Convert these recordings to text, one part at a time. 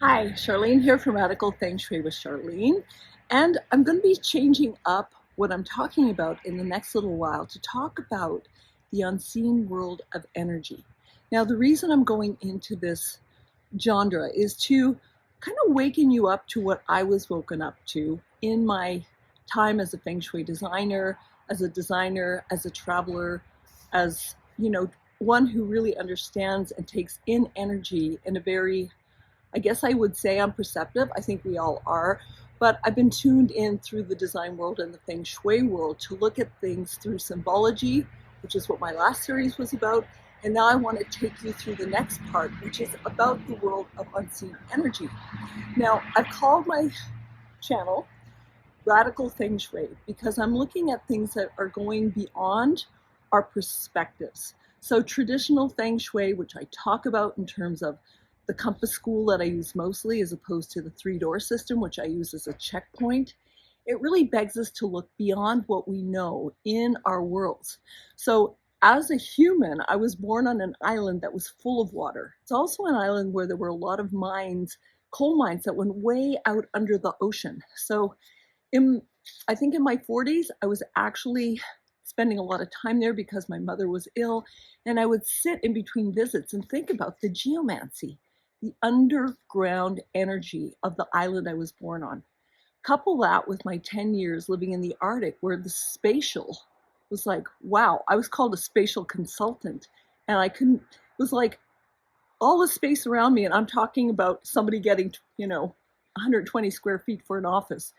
Hi, Charlene here from Radical Feng Shui with Charlene, and I'm going to be changing up what I'm talking about in the next little while to talk about the unseen world of energy. Now, the reason I'm going into this genre is to kind of waken you up to what I was woken up to in my time as a Feng Shui designer, as a traveler, as, one who really understands and takes in energy in a very, I guess I would say I'm perceptive. I think we all are. But I've been tuned in through the design world and the Feng Shui world to look at things through symbology, which is what my last series was about. And now I want to take you through the next part, which is about the world of unseen energy. Now, I've called my channel Radical Feng Shui because I'm looking at things that are going beyond our perspectives. So traditional Feng Shui, which I talk about in terms of the compass school that I use mostly, as opposed to the three-door system, which I use as a checkpoint, it really begs us to look beyond what we know in our worlds. So as a human, I was born on an island that was full of water. It's also an island where there were a lot of mines, coal mines that went way out under the ocean. So I think in my 40s, I was actually spending a lot of time there because my mother was ill, and I would sit in between visits and think about the geomancy, the underground energy of the island I was born on. Couple that with my 10 years living in the Arctic, where the spatial was like, wow, I was called a spatial consultant, and it was like all the space around me, and I'm talking about somebody getting, 120 square feet for an office.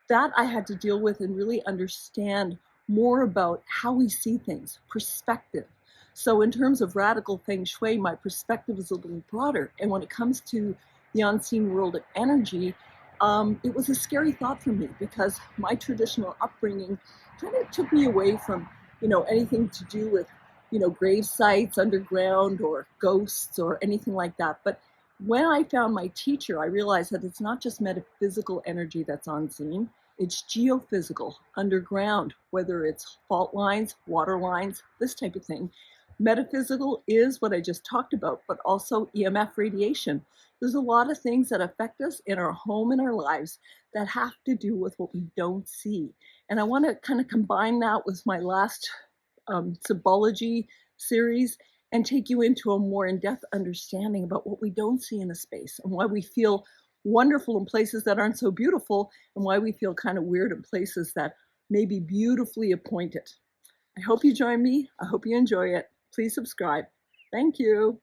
That I had to deal with and really understand more about how we see things, perspective. So in terms of radical Feng Shui, my perspective is a little broader. And when it comes to the unseen world of energy, it was a scary thought for me because my traditional upbringing kind of took me away from, anything to do with, grave sites underground or ghosts or anything like that. But when I found my teacher, I realized that it's not just metaphysical energy that's unseen, it's geophysical, underground, whether it's fault lines, water lines, this type of thing. Metaphysical is what I just talked about, but also EMF radiation. There's a lot of things that affect us in our home and our lives that have to do with what we don't see. And I want to kind of combine that with my last Symbology series and take you into a more in-depth understanding about what we don't see in a space and why we feel wonderful in places that aren't so beautiful and why we feel kind of weird in places that may be beautifully appointed. I hope you join me. I hope you enjoy it. Please subscribe. Thank you.